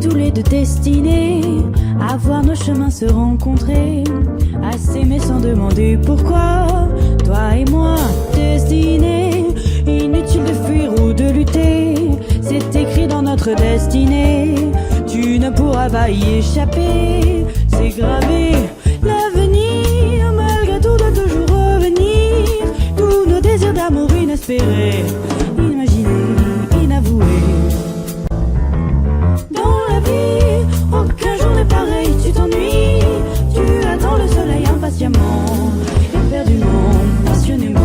tous les deux destinés à voir nos chemins se rencontrer, à s'aimer sans demander pourquoi. Toi et moi, destinés, inutile de fuir ou de lutter, c'est écrit dans notre destinée, tu ne pourras pas y échapper, c'est gravé. L'avenir, malgré tout, doit toujours revenir, tous nos désirs d'amour inespérés, imaginés, inavoués. Dans la vie, aucun jour n'est pareil, tu t'ennuies, tu attends le soleil impatiemment, éperdument, passionnément.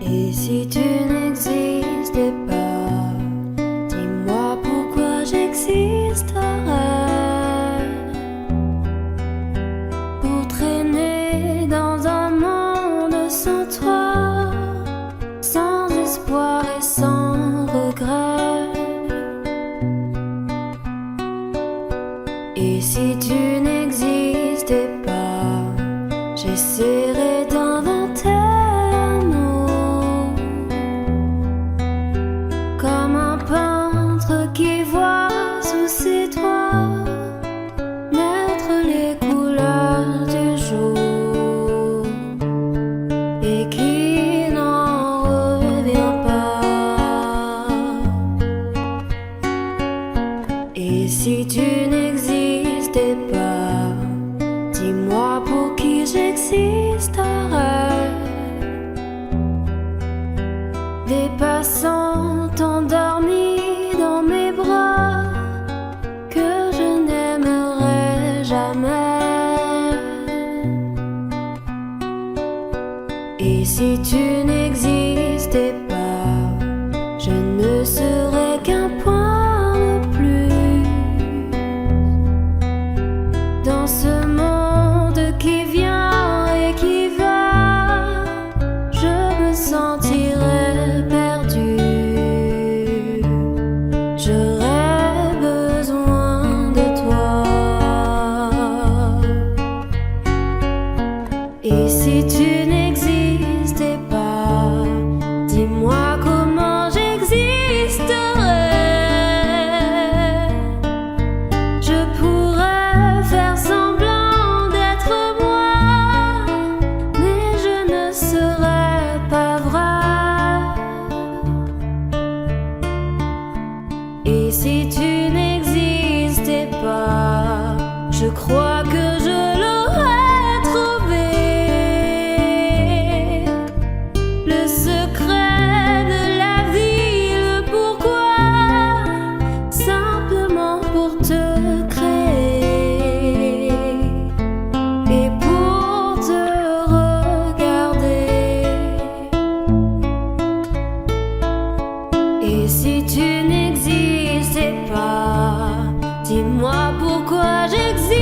Et si tu n'existais pas, dis-moi pourquoi j'existerais. Pour traîner dans un monde sans toi, sans espoir et sans regret. Et si tu n'existais pas, j'essaierais d'inventer un mot, comme un peintre qui voit sous ses doigts naître les couleurs du jour et qui n'en revient pas. Et si tu n'existais pas, dis-moi pour qui j'existerais. Des passants endormis dans mes bras que je n'aimerais jamais. Et si tu n'existais pas, je ne serais qu'un point de plus dans ce monde qui vient et qui va. Je me sentirais perdu, j'aurais besoin de toi. Et si tu n'existais pas, dis-moi comment j'existerais. Je pourrais faire semblant d'être moi, mais je ne serais pas vrai. Et si tu n'existais pas, je crois que je l'aurais trouvé, le secret de la vie, le pourquoi, simplement pour te créer et pour te regarder. Et si tu n'existais pas, dis-moi pourquoi j'existerais.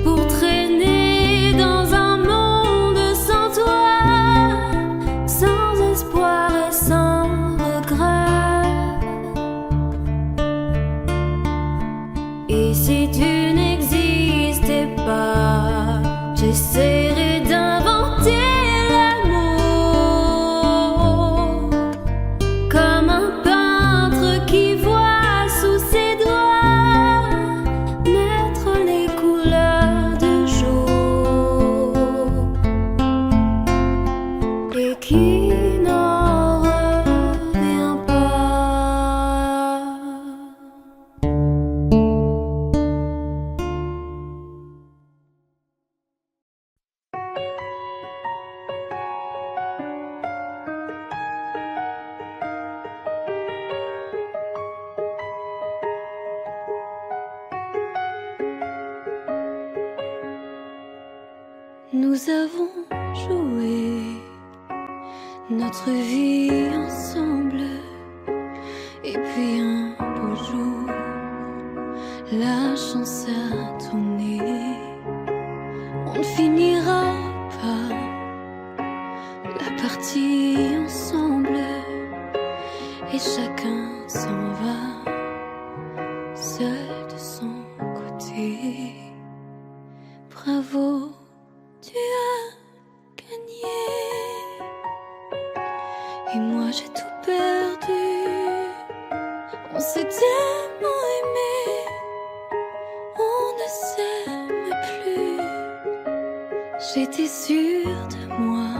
Pour traîner dans un monde sans toi, sans espoir et sans regret. Et si tu n'existais pas, j'essaierais d'inventer l'amour, comme un peintre qui voit sous ses doigts naître les couleurs du jour et qui n'en revient pas. nous avons joué notre vie ensemble. Et puis un beau jour, la chance a tourné. On ne finira pas la partie ensemble. Et chacun s'en va, seul de son côté. Bravo, tu as gagné. Et moi j'ai tout perdu. On s'est tellement aimé, on ne s'aime plus. J'étais sûre de moi,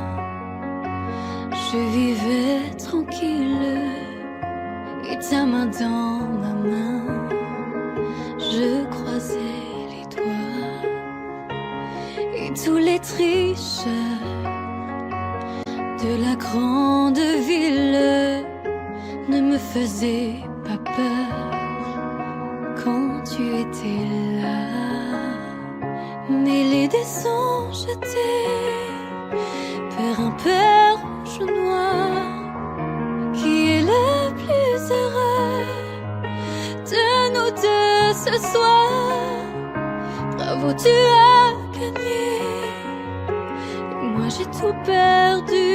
je vivais tranquille. Et ta main dans ma main, je croisais les doigts. Et tous les tricheurs de la grande ville ne me faisaient pas peur quand tu étais là. Mêlés des sons jetés vers un père rouge ou noir. Qui est le plus heureux de nous deux ce soir? Bravo, tu as gagné. Et moi j'ai tout perdu.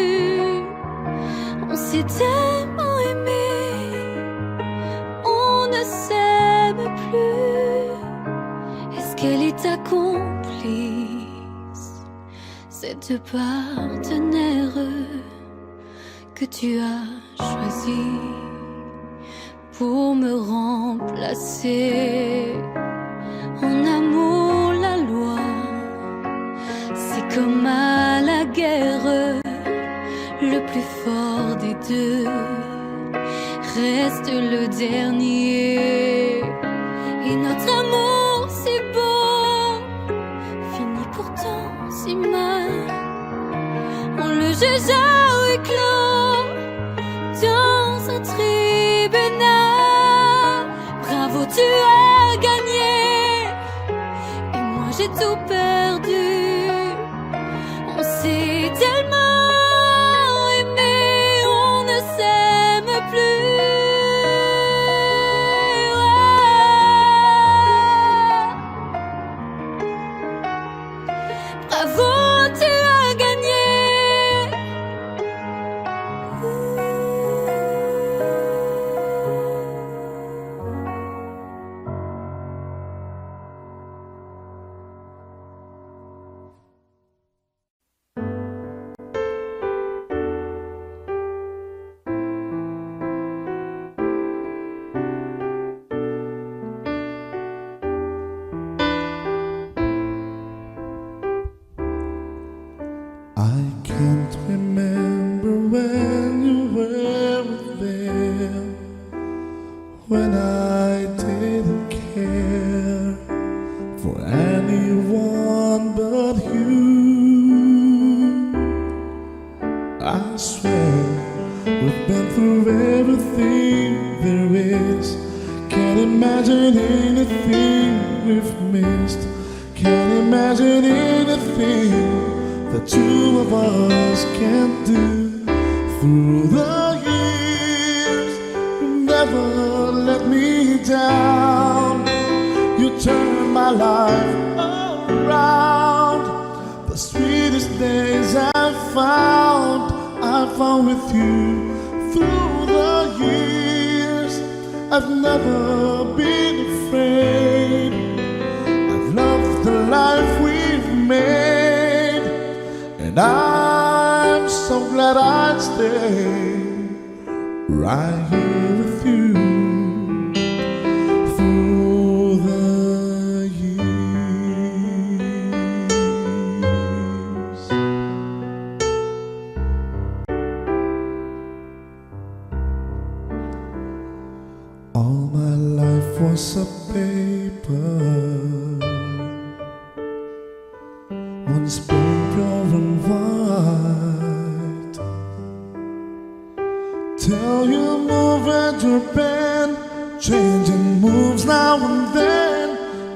On s'est tellement aimé, on ne s'aime plus. Est-ce qu'elle est ta complice, cette partenaire que tu as choisi pour me remplacer? En amour, la loi, c'est comme à la guerre, le plus fort des deux reste le dernier. Et notre amour si beau finit pourtant si mal. On le juge à huis clos dans un tribunal. Bravo, tu as gagné. Et moi j'ai tout perdu. On s'est tellement aimé, on ne s'aime plus. Ouais. Bravo, tu as gagné. I can't remember when you were there, when I didn't care for anyone but you. I swear we've been through everything there is. Can't imagine anything we've missed. Can't imagine anything the two of us can't do. Through the years, you never let me down. You turned my life around. The sweetest days I found with you. Through the years, I've never been afraid. I've loved the life we've made, and I'm so glad I'd stay right here with you through the years. All my life was a paper, once pure and white. Till you move at your bend, changing moves now and then,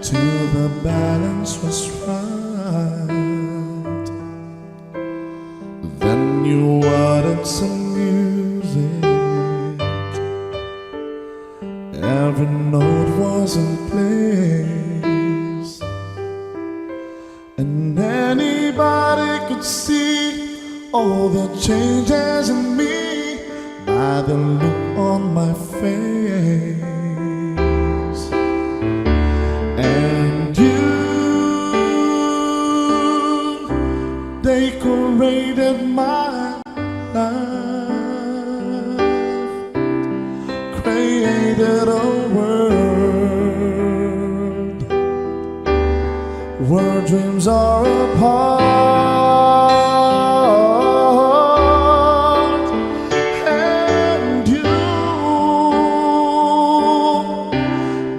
till the balance was right. Every note was in place, and anybody could see all the changes in me by the look on my face. And you decorated my life, created a world where dreams are apart. And you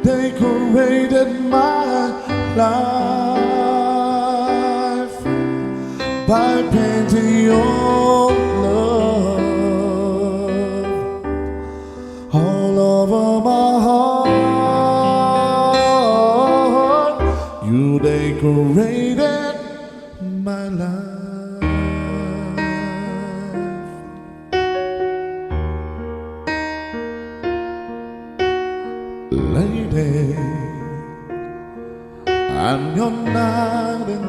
decorated my life by painting your love all over my heart. You decorated my life. Lady, I'm your knight in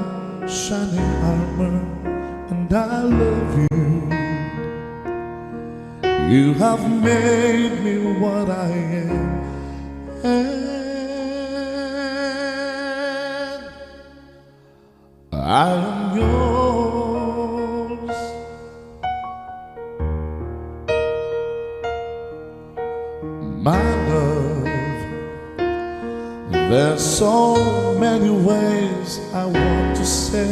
shining armor, and I love you. You have made me what I am, and I am yours. My love, there's so many ways I want to say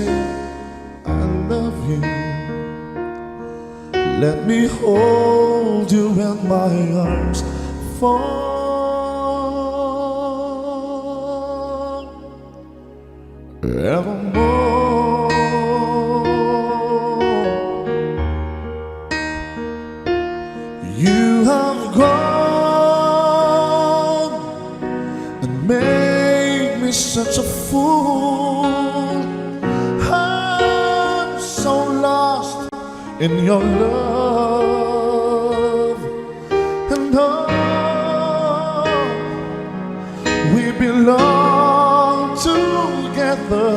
I love you. Let me hold you in my arms forevermore. You have gone and made me such a fool. I'm so lost in your love, and oh, we belong together.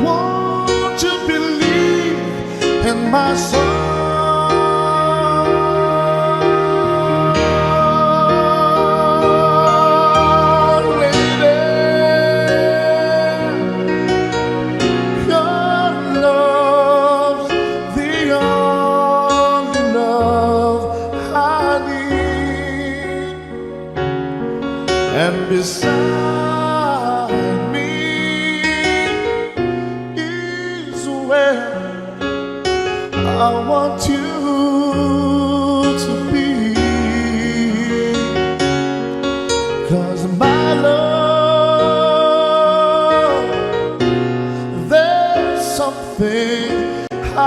Won't you believe in my soul? And beside me is where I want you to be. 'Cause my love, there's something I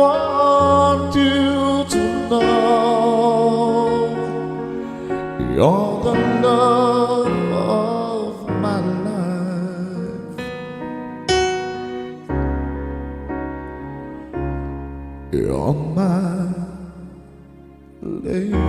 want you to know. You're the love of my life. You're my lady.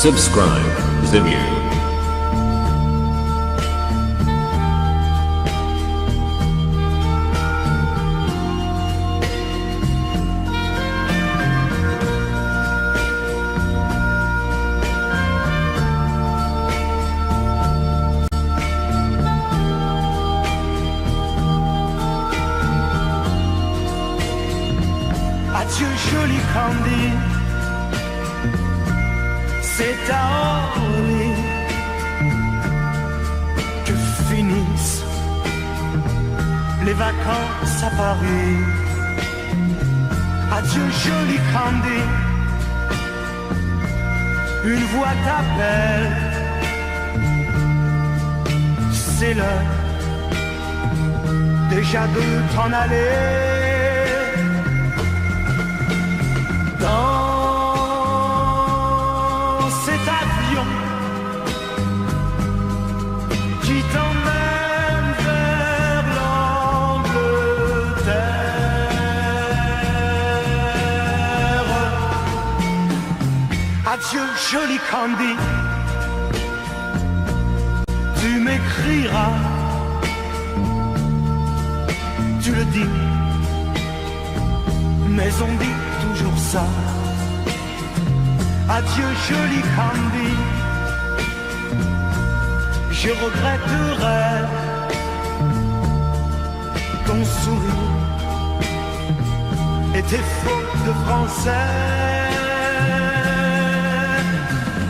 Subscribe Zimyu. Adieu joli Candy, c'est à Orly que finissent les vacances à Paris. Adieu joli Candy, une voix t'appelle, c'est l'heure déjà de t'en aller. Adieu, joli Candy. Tu m'écriras, tu le dis, mais on dit toujours ça. Adieu, joli Candy. Je regretterai ton sourire et tes fautes de français.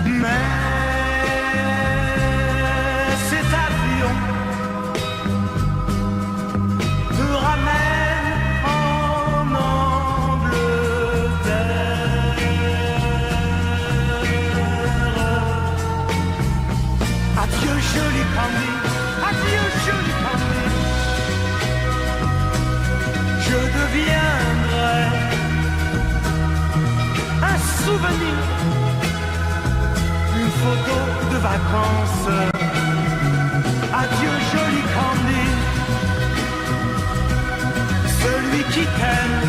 Mais cet avion te ramène en Angleterre. Adieu, joli Candy. Adieu, joli Candy. Je deviendrai un souvenir, une photo de vacances. Adieu, joli Candy. Celui qui t'aime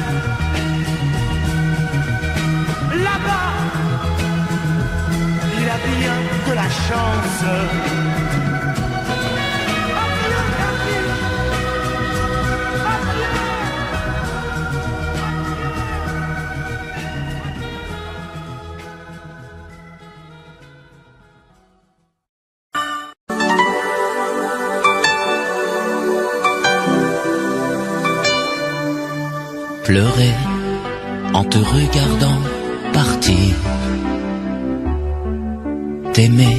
là-bas, il a bien de la chance. Adieu, Candy. Adieu. Pleurer en te regardant partir, t'aimer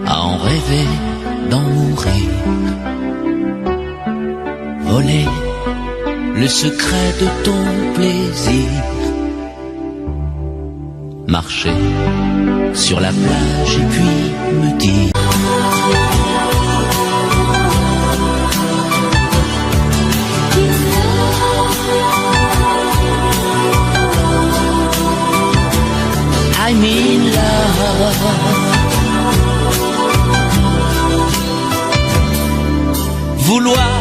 à en rêver d'en mourir, voler le secret de ton plaisir, marcher sur la plage et puis me dire I'm in love. Vouloir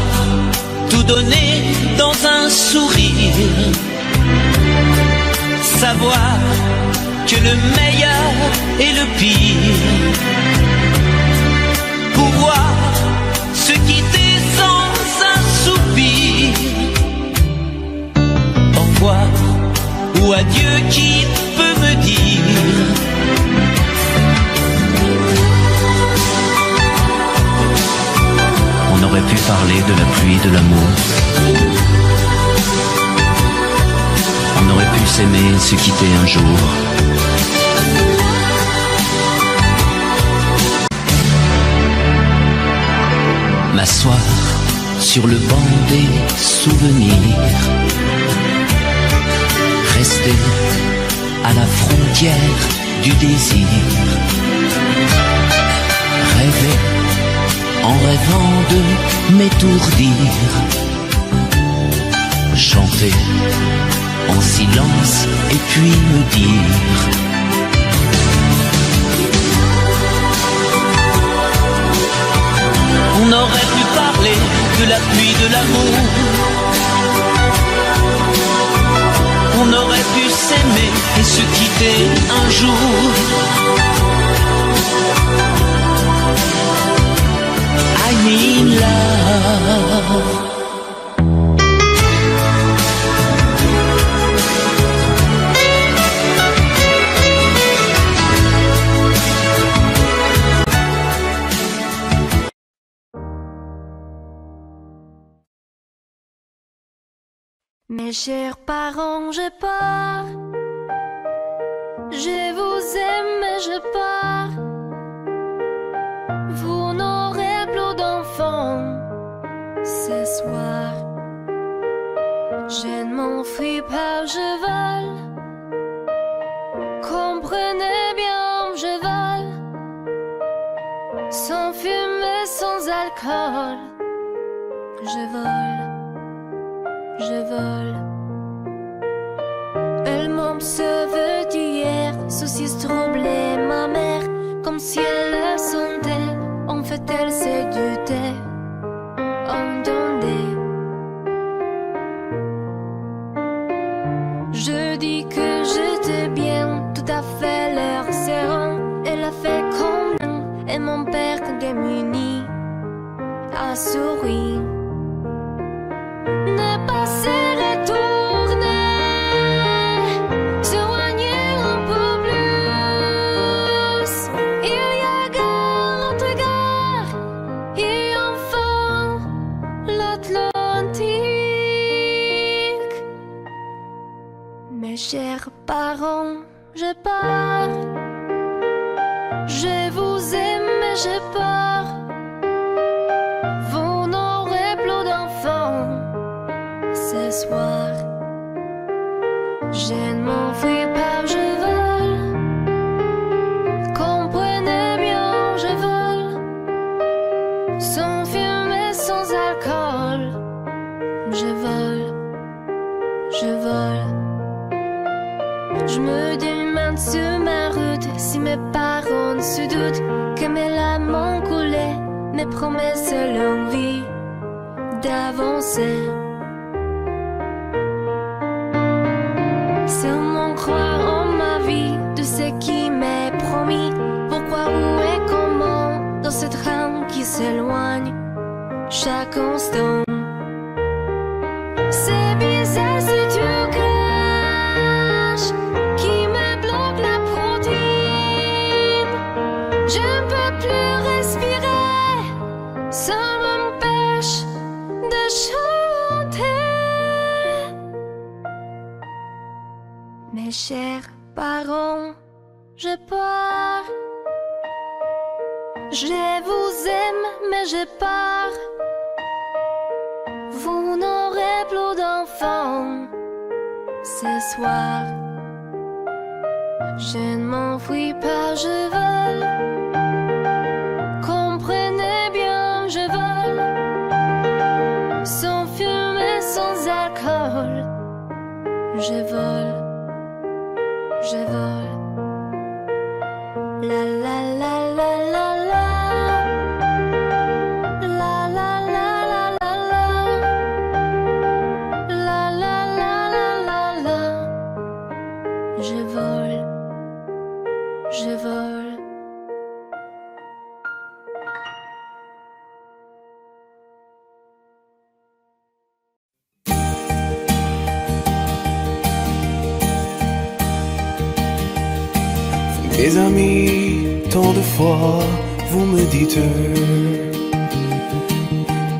tout donner dans un sourire, savoir que le meilleur est le pire, pouvoir se quitter sans un soupir, au revoir ou adieu qui peut me dire on aurait pu parler de la pluie, de l'amour, on aurait pu s'aimer, se quitter un jour. M'asseoir sur le banc des souvenirs, rester à la frontière du désir, rêver en rêvant de m'étourdir, chanter en silence et puis me dire on aurait pu parler de la pluie, de l'amour, on aurait pu s'aimer et se quitter un jour. I'm in love. Mes chers parents, je pars. Je vous aime, mais je pars. Vous n'aurez plus d'enfants ce soir. Je ne m'enfuis pas, je vole. Comprenez bien, je vole. Sans fumée, sans alcool. Je vole. Je vole. Elle m'observe d'hier, saucisse troublée, ma mère, comme si elle le sentait. En fait, elle s'est dutée. Entendez. Je dis que j'étais bien, tout à fait l'air démunie à sourire. Ne pas se retourner, s'éloigner un peu plus. Il y a gare, l'autre gare, et enfin l'Atlantique. Mes chers parents, je pars. Je vous aime, mais j'ai peur. Vous n'aurez plus d'enfants ce soir. Je ne m'enfuis pas, je vole. Comprenez bien, je vole. Sans fumée, sans alcool. Je vole, je vole. Je me demande sur ma route si mes parents se doutent que mes larmes ont coulé, mes promesses l'envie d'avancer. Seulement croire en ma vie, de ce qui m'est promis. Pourquoi, où et comment, dans ce train qui s'éloigne chaque instant. C'est bizarre si tu craches, qui me bloque la protéine. Je ne peux plus respirer, ça m'empêche de chanter. Mes chers parents, je pars. Je vous aime, mais je pars. Vous n'aurez plus d'enfants ce soir. Je ne m'enfuis pas, je vole. Comprenez bien, je vole. Sans fumée, sans alcool. Je vole, je vole. La la la la la la. La la la la la la. La la la la la la. Je vole, je vole. Mes amis, tant de fois, vous me dites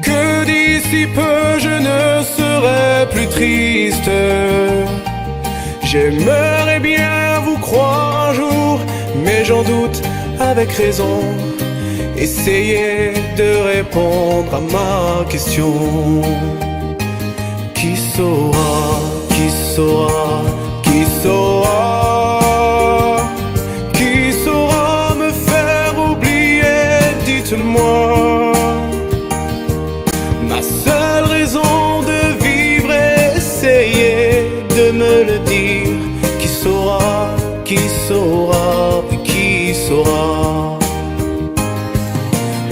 que d'ici peu je ne serai plus triste. J'aimerais bien vous croire un jour, mais j'en doute avec raison. Essayez de répondre à ma question. Qui saura, qui saura, qui saura? Moi, ma seule raison de vivre, essayez de me le dire. Qui saura, qui saura, qui saura?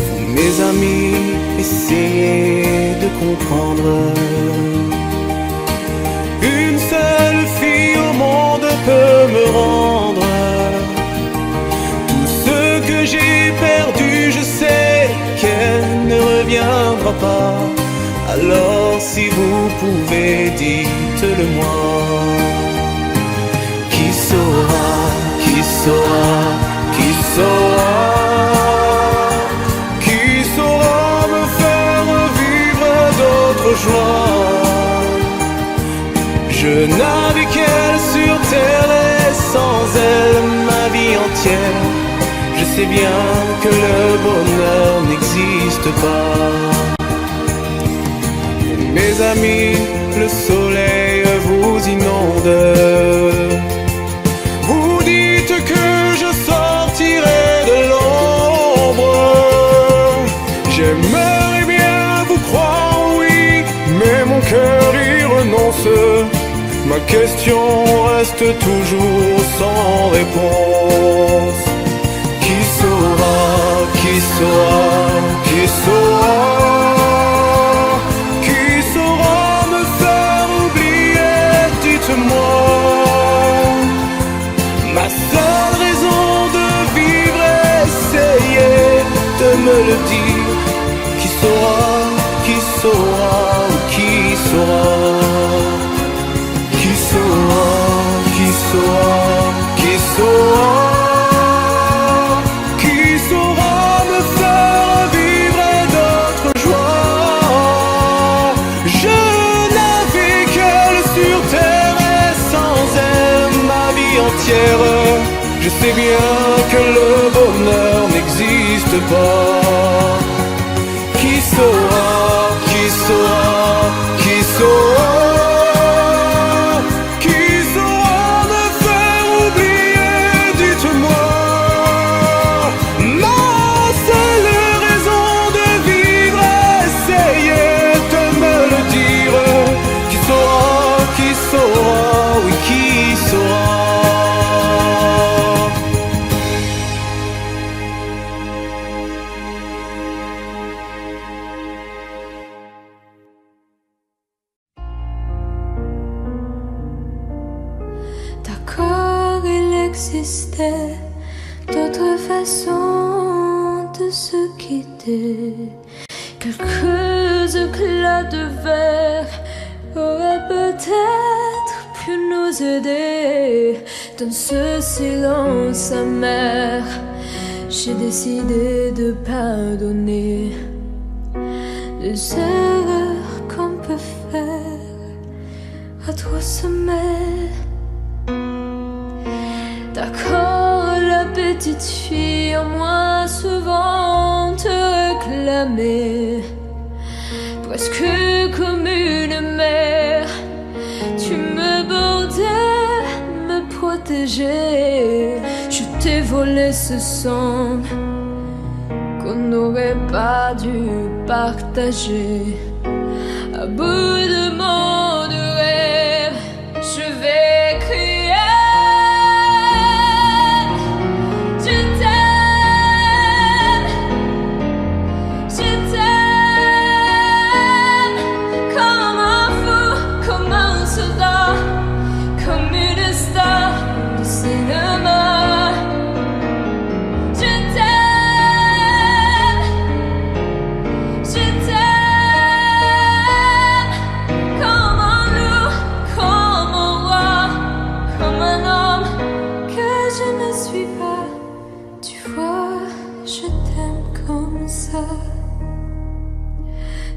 Vous, mes amis, essayez de comprendre. Une seule fille au monde peut me rendre tout ce que j'ai perdu. Je sais qu'elle ne reviendra pas. Alors si vous pouvez, dites-le moi. Qui saura, qui saura, qui saura? Qui saura me faire vivre d'autres joies? Je n'avais qu'elle sur terre et sans elle ma vie entière. Je sais bien que le bonheur n'existe pas. Mes amis, le soleil vous inonde. Vous dites que je sortirai de l'ombre. J'aimerais bien vous croire, oui, mais mon cœur y renonce. Ma question reste toujours sans réponse. Qui saura, qui saura, qui saura? Qui saura me faire oublier? Dites-moi. Ma seule raison de vivre, essayez de me le dire. Qui saura, qui saura, qui saura, qui saura, qui saura, qui saura, qui saura me faire vivre d'autres joies. Je n'avais qu'elle sur terre et sans elle ma vie entière. Je sais bien que le bonheur n'existe pas. Qui saura, qui saura, qui saura, qui saura me faire oublier, dites-moi. Ma seule raison de vivre, essayez de me le dire. Qui saura, oui qui saura. D'accord, il existait d'autres façons de se quitter. Quelques éclats de verre auraient peut-être pu nous aider. Dans ce silence amer, j'ai décidé de pardonner les erreurs qu'on peut faire à trois sommets. D'accord, la petite fille en moi souvent te réclamait, presque comme une mère. Tu me bordais, me protégeais. Je t'ai volé ce sang qu'on n'aurait pas dû partager. À bout de mots de rêve, je vais crier.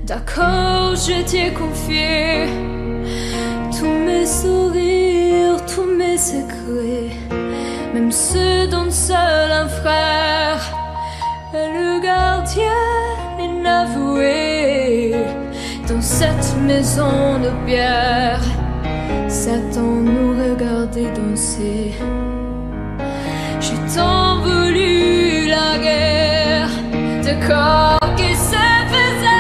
D'accord, je t'ai confié tous mes sourires, tous mes secrets, même ceux dont seul un frère est le gardien inavoué. Dans cette maison de pierre, Satan nous regardait danser. J'ai tant voulu la guerre de corps qui se faisait.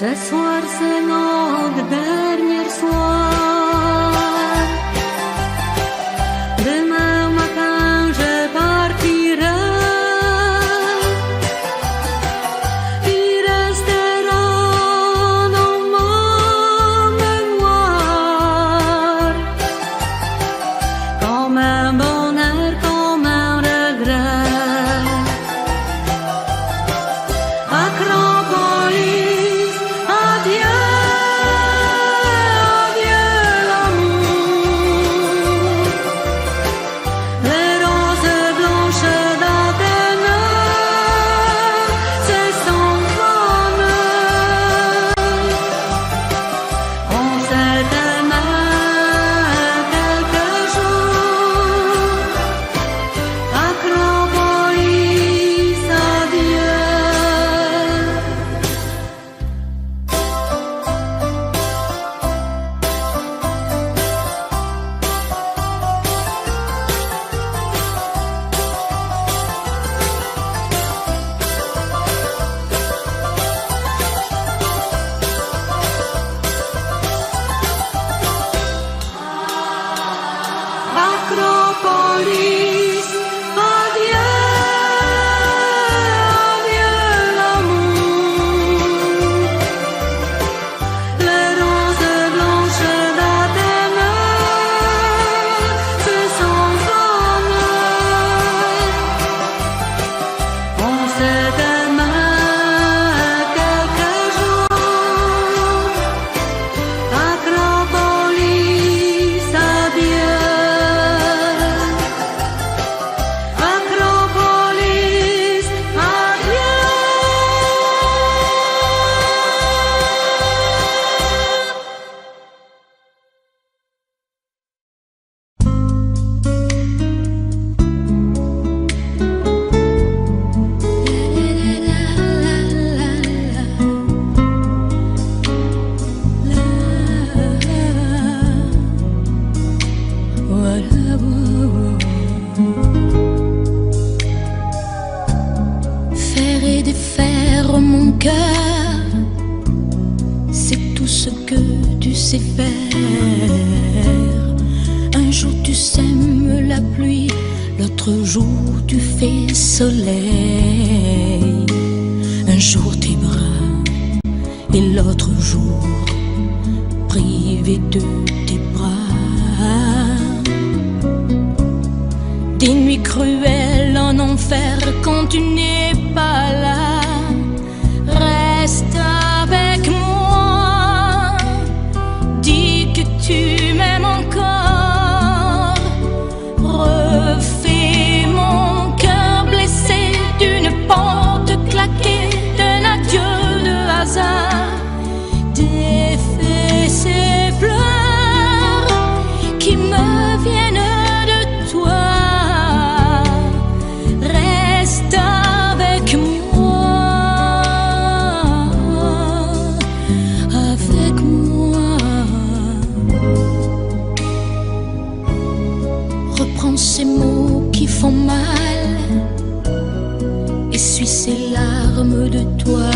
Ce soir c'est notre dernier soir. Demain matin je partirai. Il restera dans ma mémoire comme un bonheur, comme un regret. Acropolis, adieu, adieu l'amour. Les roses blanches d'Athènes, c'est son bonheur. On s'est aimé quelques jours. Acropolis, adieu. Acropolis, adieu, adieu l'amour. Les roses blanches d'Athènes, c'est son bonheur. On s'est aimé quelques jours. Acropolis, adieu. Acropolis, adieu. Faire et défaire mon cœur, c'est tout ce que tu sais faire. Un jour tu sèmes la pluie, l'autre jour tu fais soleil. Un jour tes bras et l'autre jour privé de tes bras. Des nuits cruelles en enfer quand tu n'es pas là. Reste avec moi, dis que tu m'aimes encore. Refais mon cœur blessé d'une porte claquée, d'un adieu de hasard. Défais ces pleurs qui me viennent de toi. Reste avec moi, avec moi. Reprends ces mots qui font mal, essuie ces larmes de toi.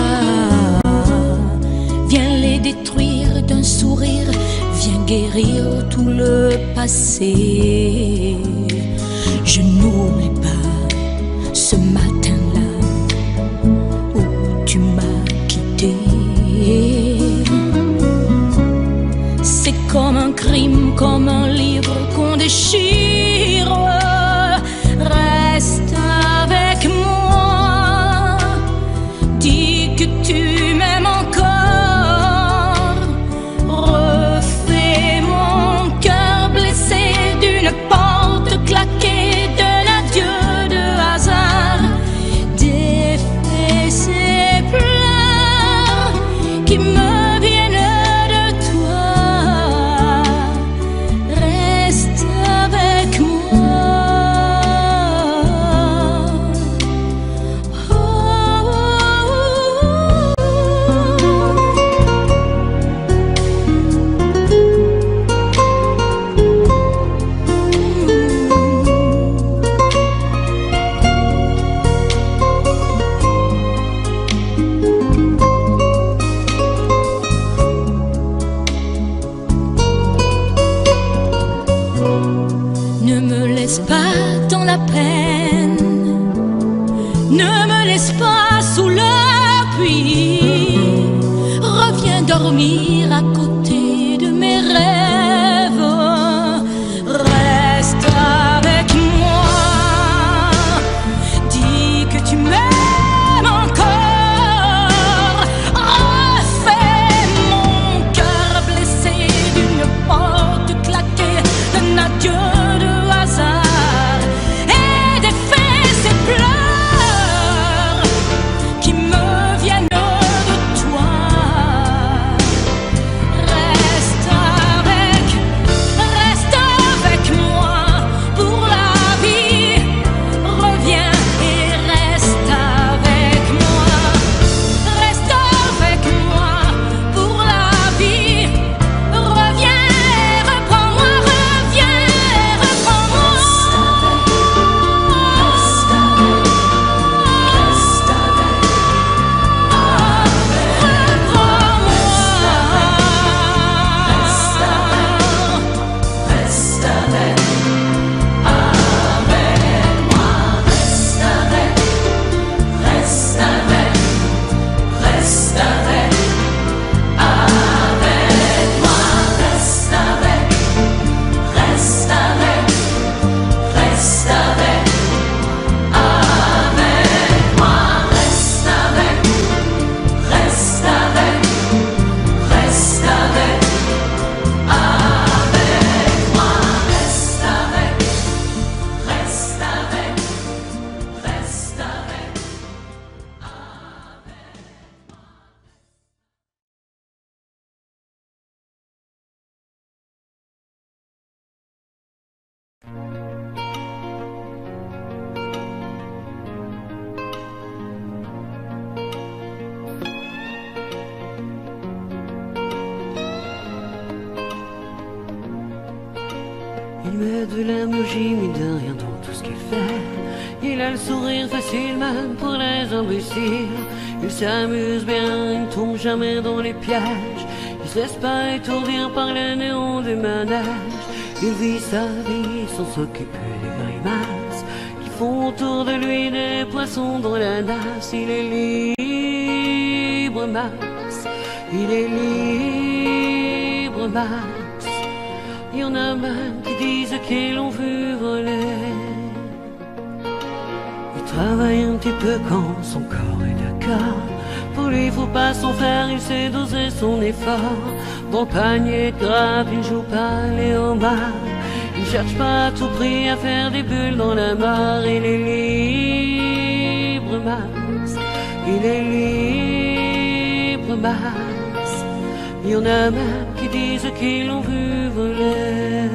Viens les détruire d'un sourire, viens guérir tout le passé. Je n'oublie pas ce matin-là où tu m'as quitté. C'est comme un crime, comme un livre qu'on déchire. Reste avec moi, dis que tu m'aimes encore. Refais mon cœur blessé d'une porte claquée, d'un adieu laisse pas sous le puits. Reviens dormir à côté de mes rêves. Reste avec moi. Dis que tu m'aimes encore. Refais mon cœur blessé d'une porte claquée, d'un adieu de hasard et défais ces pleurs qui me viennent de toi. Reste avec moi pour la vie. Reviens et reste avec moi. Reste avec moi pour la vie. Reviens et reprends-moi, reviens et reprends-moi. Il met de l'émoji, mais de rien dans tout ce qu'il fait. Il a le sourire facile même pour les imbéciles. Il s'amuse bien, il ne tombe jamais dans les pièges. Il se laisse pas étourdir par les néons du manège. Il vit sa vie sans s'occuper des grimaces qui font autour de lui des poissons dans la nasse. Il est libre, Max. Il est libre, Max. Il y en a même qui disent qu'ils l'ont vu voler. Il travaille un petit peu quand son corps est d'accord. Pour lui, faut pas s'en faire, il sait doser son effort. Dans le panier de grappe, il joue pas les homards. Il cherche pas à tout prix à faire des bulles dans la mare. Il est libre, Max. Il est libre, Max. Il y en a même qui disent qu'ils l'ont vu voler.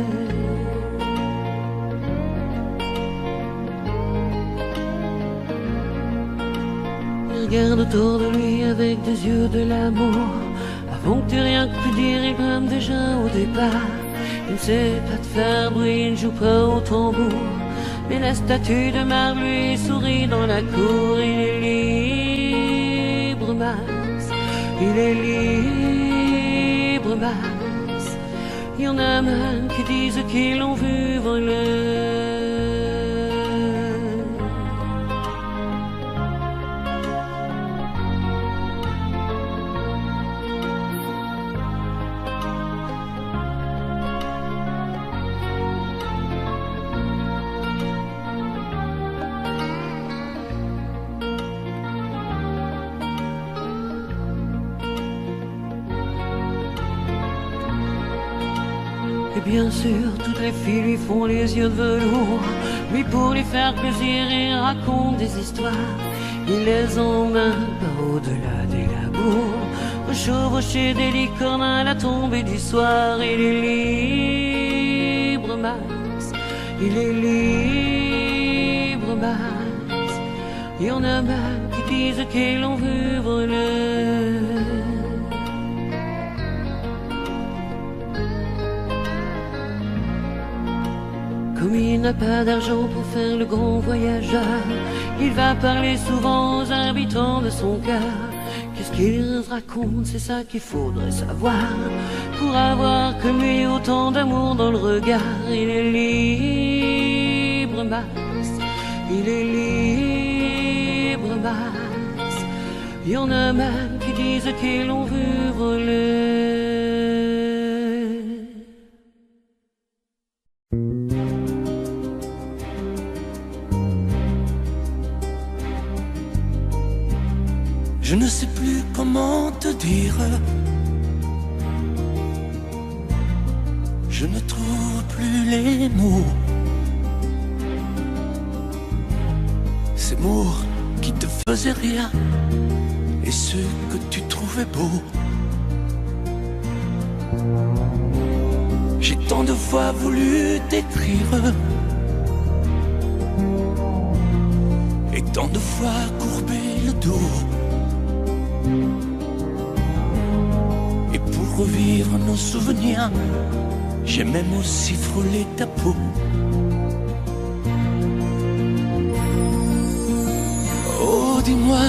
Il regarde autour de lui avec des yeux de l'amour. Avant que tu rien pu dire, il brame déjà au départ. Il ne sait pas te faire bruit, il ne joue pas au tambour. Mais la statue de marbre lui sourit dans la cour. Il est libre, Max. Il est libre, Max. Il y en a même qui disent qu'ils l'ont vu voler. Et bien sûr, toutes les filles lui font les yeux de velours. Lui, pour lui faire plaisir, il raconte des histoires. Il les emmène par au-delà des labours, chevaucher des licornes à la tombée du soir. Il est libre, Max. Il est libre, Max. Il y en a même qui disent qu'ils l'ont vu voler. Comme il n'a pas d'argent pour faire le grand voyageur, il va parler souvent aux habitants de son cœur. Qu'est-ce qu'il raconte, c'est ça qu'il faudrait savoir, pour avoir comme lui autant d'amour dans le regard. Il est libre, Max. Il est libre, ramasse. Il y en a même qui disent qu'ils l'ont vu voler. Je ne sais plus comment te dire. Je ne trouve plus les mots. Ces mots qui te faisaient rien et ceux que tu trouvais beaux. J'ai tant de fois voulu t'écrire et tant de fois courbé le dos. Et pour revivre nos souvenirs, j'ai même aussi frôlé ta peau. Oh, dis-moi,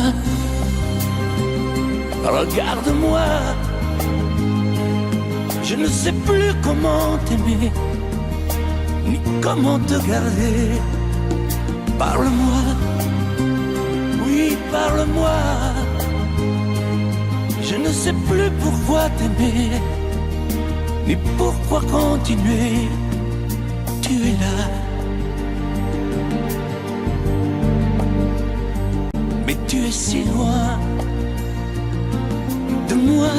regarde-moi. Je ne sais plus comment t'aimer, ni comment te garder. Parle-moi, oui, parle-moi. Je ne sais plus pourquoi t'aimer, ni pourquoi continuer. Tu es là, mais tu es si loin de moi.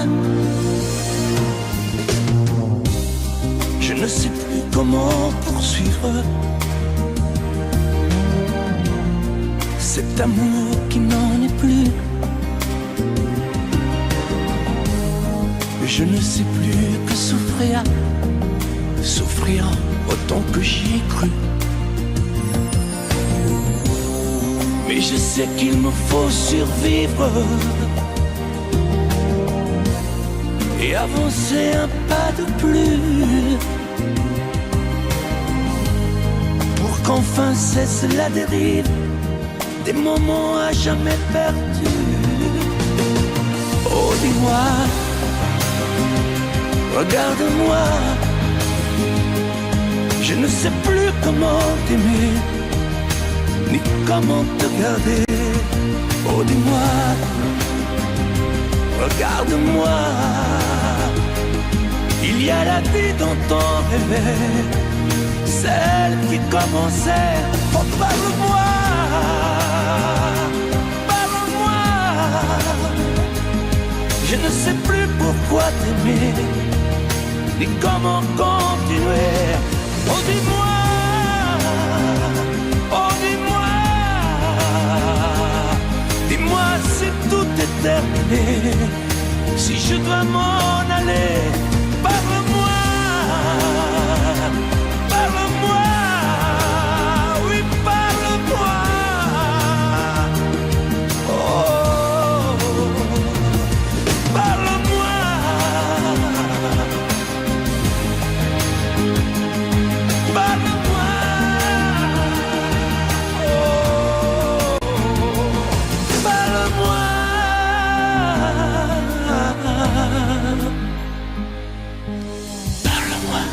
Je ne sais plus comment poursuivre cet amour qui n'en est plus. Je ne sais plus que souffrir, souffrir autant que j'y ai cru. Mais je sais qu'il me faut survivre et avancer un pas de plus pour qu'enfin cesse la dérive des moments à jamais perdus. Oh, dis-moi, regarde-moi, je ne sais plus comment t'aimer, ni comment te garder. Oh, dis-moi, regarde-moi, il y a la vie dont on rêvait, celle qui commençait. Oh, parle-moi, parle-moi, je ne sais plus pourquoi t'aimer, ni comment continuer. Oh, dis-moi, oh, dis-moi, dis-moi si tout est terminé, si je dois m'en aller. Parle-moi, parle-moi, oui, parle-moi. Oh, parle-moi. Parle-moi, oh, parle-moi. Parle-moi.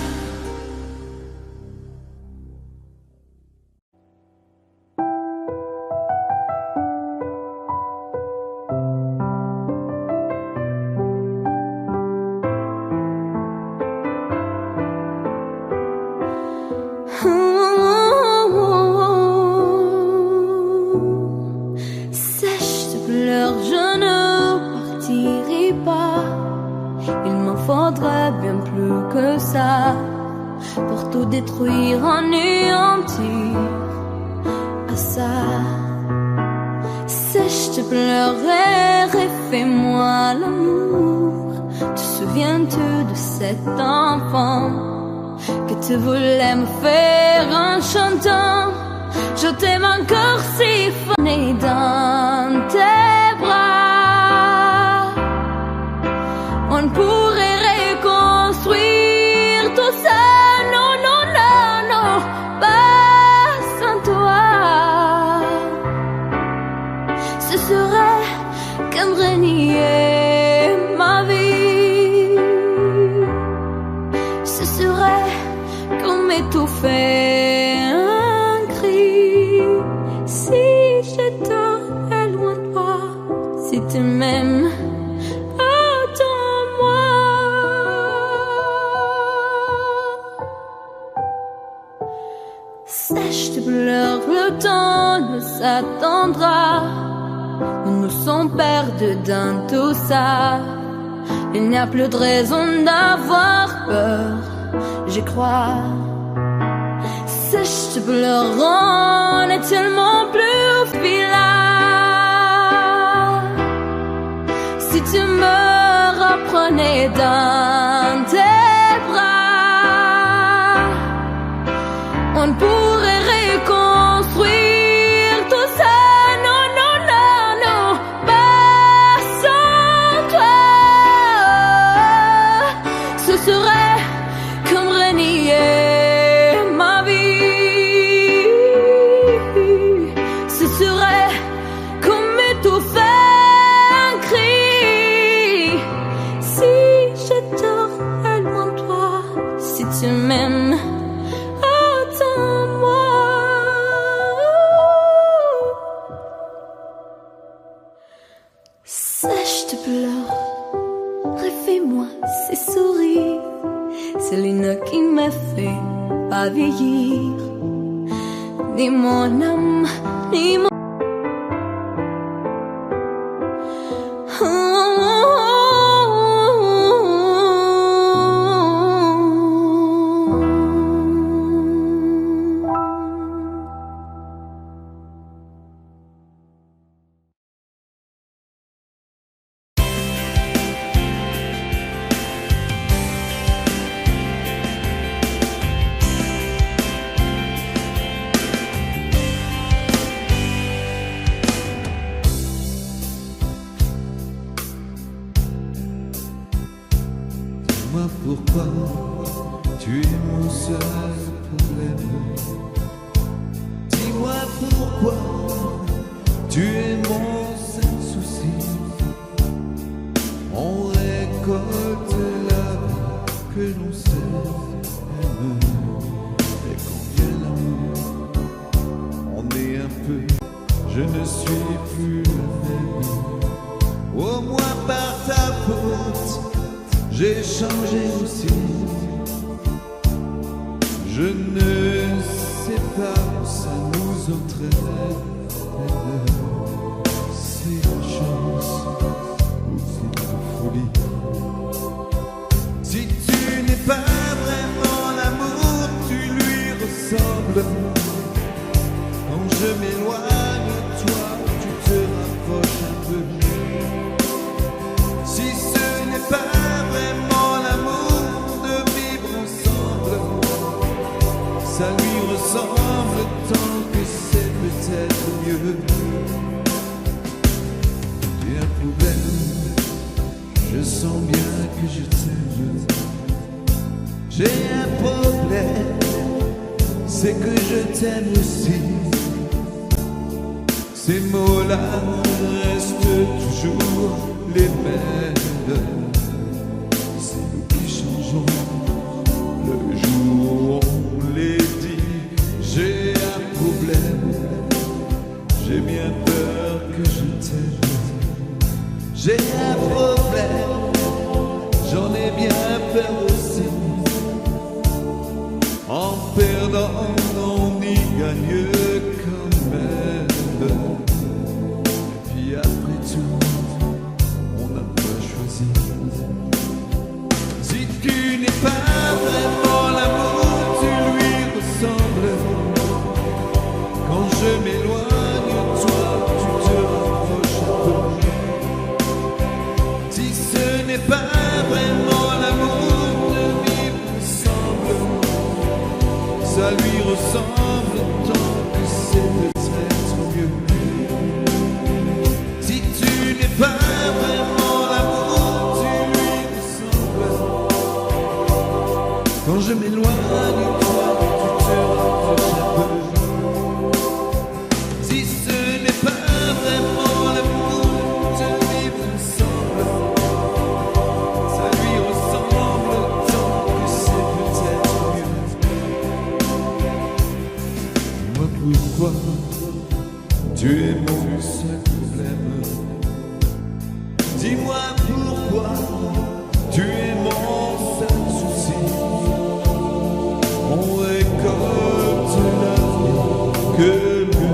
Sèche tes pleurs, je ne partirai pas. Il m'en faudrait bien plus que ça pour tout détruire, anéantir à ça. Sèche tes pleurs et refais-moi l'amour. Te souviens-tu de cet enfant que tu voulais me faire en chantant? Je t'aime encore siphonné dans tes bras. On pourrait reconstruire tout ça. Non, non, non, non, pas sans toi. Ce serait comme renier ma vie. Ce serait comme étouffer un cri si je te temps ne s'attendra. Nous nous sommes perdus dans tout ça. Il n'y a plus de raison d'avoir peur, j'y crois. Sèche, pleurant, n'est tellement plus là. Si tu me reprenais dans tes bras, on pourrait reconstruire tout ça. Non, non, non, non, pas sans toi. Ce serait comme renier ma vie. Ce serait comme étouffer un cri. Si j'étais loin de toi, si tu m'aimes, attends-moi. Sèche, te pleure, refais-moi ces sourires. C'est l'une qui me fait pas vieillir. Ni mon âme, ni mon... Dis-moi pourquoi tu es mon seul problème. Dis-moi pourquoi tu es mon seul souci. On récolte la vie que l'on sème. Et quand vient l'amour, on est un peu. Je ne suis plus le même. Au moins par ta faute, j'ai changé aussi. Je ne sais pas où ça nous entraîne. C'est la chance ou c'est la folie. Si tu n'es pas vraiment l'amour, tu lui ressembles. Quand je m'éloigne de toi, tu te rapproches un peu. Si ce n'est pas vraiment l'amour de vivre ensemble, ça lui ressemble tant que c'est peut-être mieux. J'ai un problème, je sens bien que je t'aime. J'ai un problème, c'est que je t'aime aussi. Ces mots-là restent toujours les mêmes. C'est nous qui changeons le jour où on les dit. J'ai un problème, j'ai bien peur que je t'aime. J'ai un problème, j'en ai bien peur aussi. En perdant, on y gagne quand même. Et puis après tout, on n'a pas choisi. Si tu n'es pas vraiment l'amour, tu lui ressembles. Quand je m'éloigne de toi, tu te rapproches un peu. Si ce n'est pas vraiment l'amour de vivre ensemble, ça lui ressemble tant que c'est peut-être mieux. Si tu n'es pas vraiment l'amour, tu lui ressembles. Quand je m'éloigne de toi, tu te rapproches un peu. Si ce n'est pas vraiment l'amour de vivre ensemble, ça lui ressemble tant que c'est peut-être mieux. Dis-moi pourquoi tu es mon seul problème. Dis-moi pourquoi tu es mon seul souci. On récolte la vie que l'on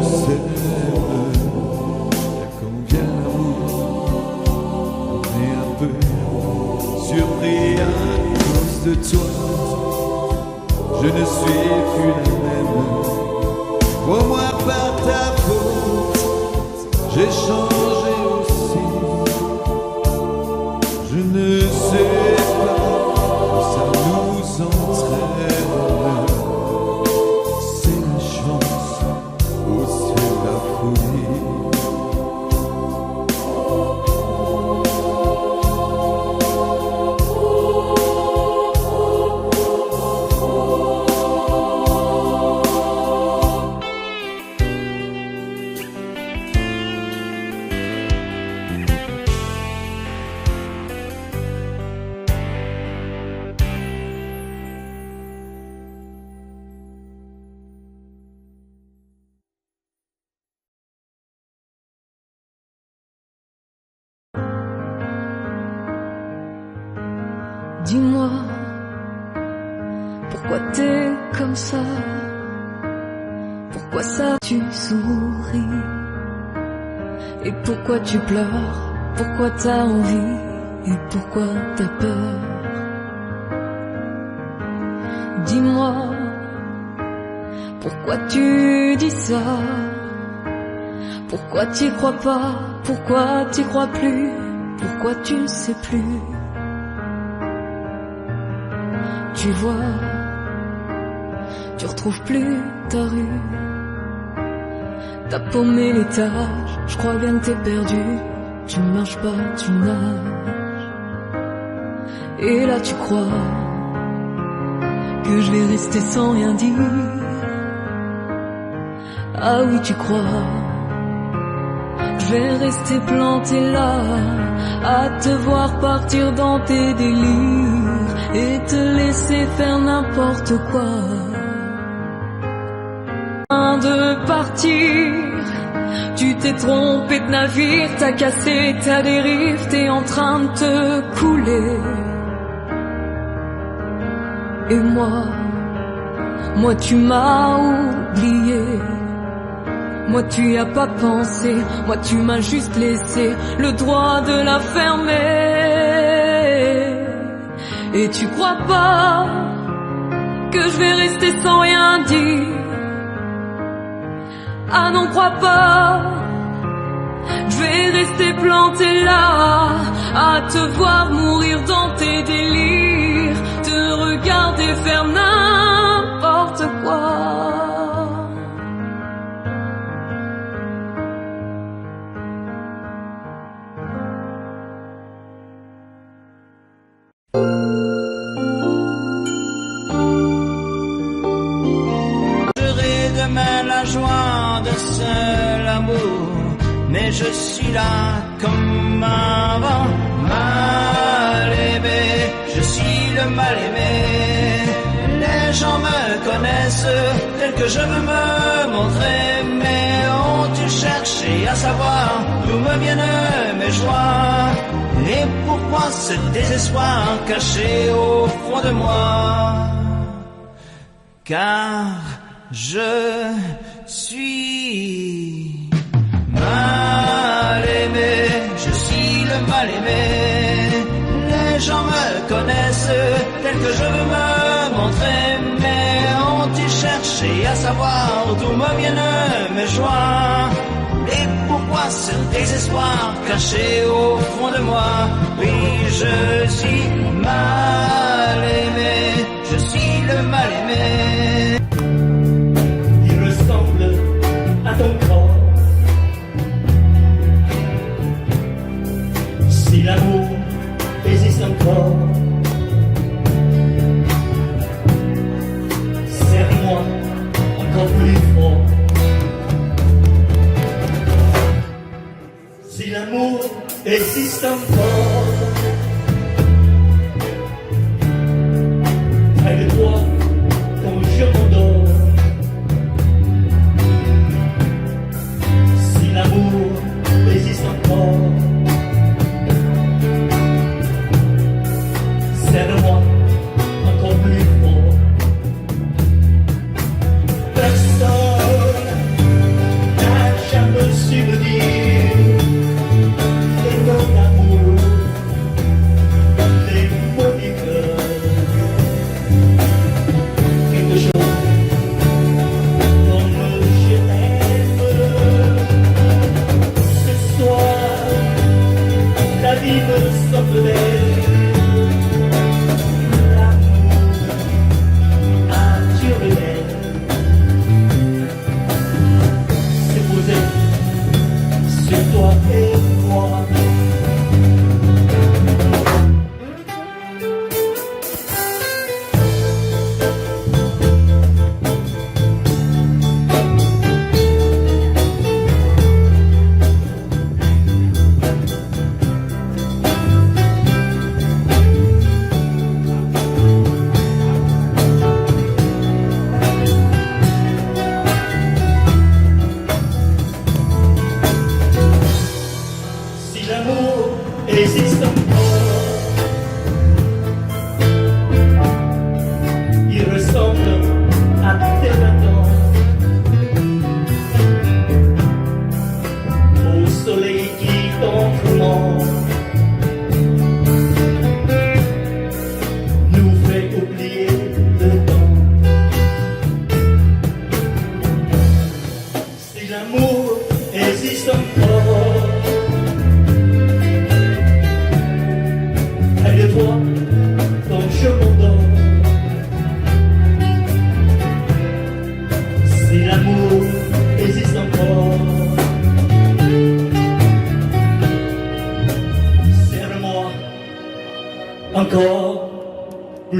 de toi, je ne suis plus la même. Au moins par ta faute, j'ai changé aussi. Je ne sais pas où ça nous entraîne. C'est la chance ou c'est la folie. Dis-moi, pourquoi t'es comme ça? Pourquoi ça tu souris? Et pourquoi tu pleures? Pourquoi t'as envie? Et pourquoi t'as peur? Dis-moi, pourquoi tu dis ça? Pourquoi t'y crois pas? Pourquoi t'y crois plus? Pourquoi tu ne sais plus? Tu vois, tu retrouves plus ta rue. T'as paumé l'étage, je crois bien que t'es perdu. Tu marches pas, tu nages. Et là tu crois que je vais rester sans rien dire. Ah oui tu crois, je vais rester planté là, à te voir partir dans tes délires et te laisser faire n'importe quoi. De partir, tu t'es trompé de navire, t'as cassé ta dérive, t'es en train de te couler. Et moi tu m'as oublié. Moi tu y as pas pensé, moi tu m'as juste laissé le droit de la fermer. Et tu crois pas que je vais rester sans rien dire? Ah non, crois pas, je vais rester planté là, à te voir mourir dans tes délires, te regarder faire n'importe quoi. Demain la joie de seul amour, mais je suis là comme avant, mal aimé, je suis le mal aimé. Les gens me connaissent tel que je veux me montrer, mais ont-tu cherché à savoir d'où me viennent mes joies? Et pourquoi ce désespoir caché au fond de moi? Car je suis mal aimé, je suis le mal aimé. Les gens me connaissent tel que je veux me montrer, mais ont-ils cherché à savoir d'où me viennent mes joies? Et pourquoi ce désespoir caché au fond de moi? Oui, je suis mal aimé, je suis le mal aimé. À ton corps, si l'amour existe encore, serre-moi encore plus fort. Si l'amour existe encore, près de toi quand je m'endors. L'amour existe encore. Serre-moi encore plus fort. Personne n'a jamais su me dire que ton amour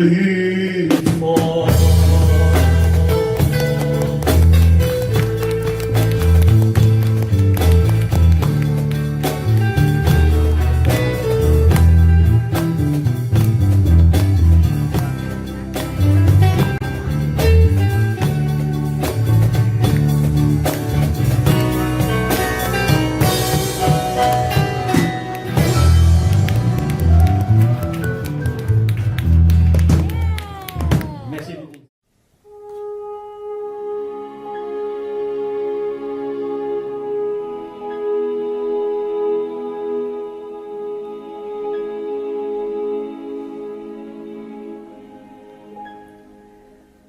plus fort. Merci beaucoup.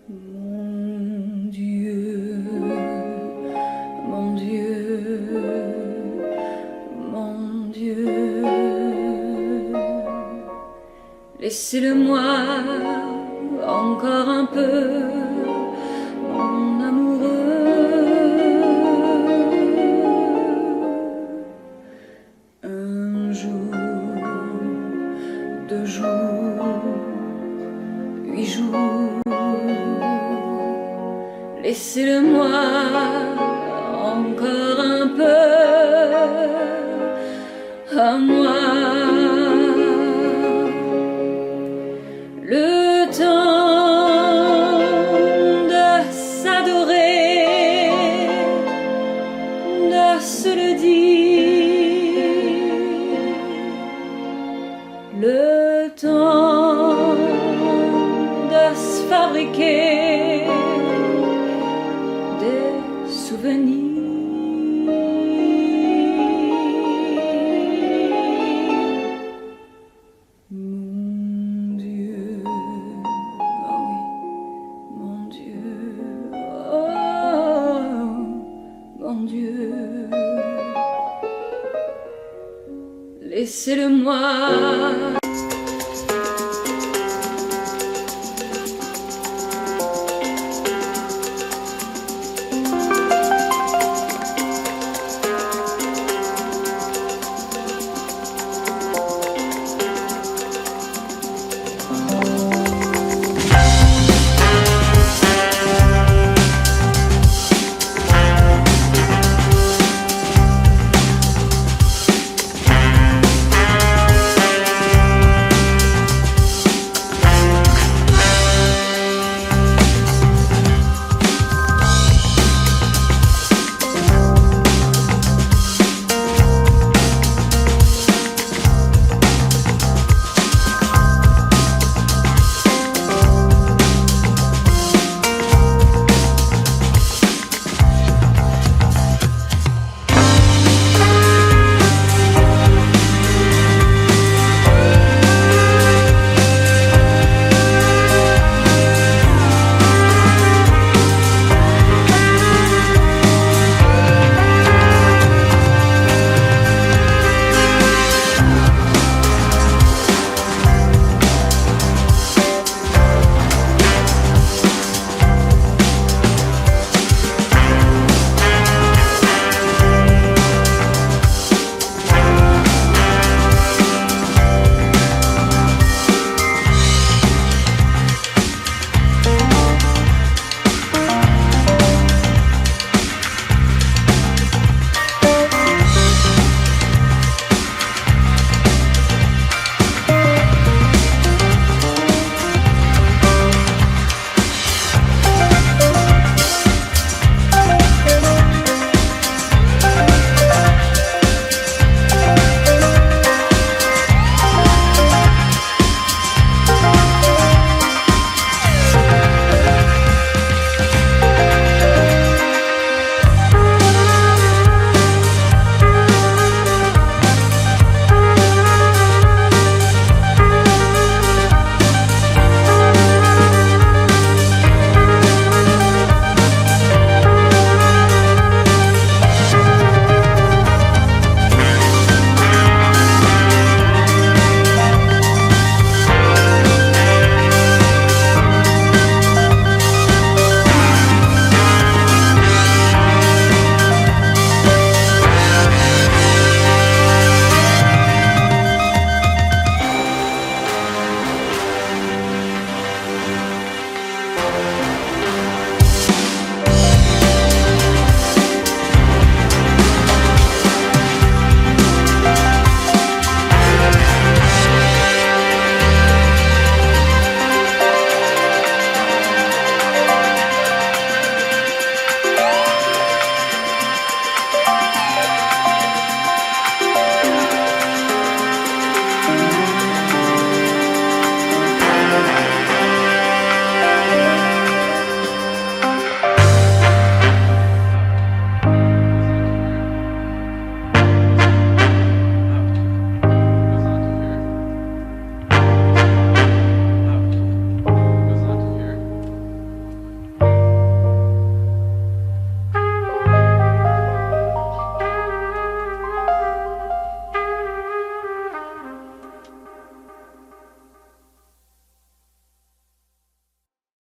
Mon Dieu, mon Dieu, mon Dieu, laissez-le-moi encore un peu, mon amoureux. Un jour, 2 jours, 8 jours, laissez-le-moi encore un peu à moi. Le temps de s'adorer, de se le dire, le temps de se fabriquer des souvenirs. Mon Dieu, ah oui, mon Dieu, oh, mon Dieu, laissez-le-moi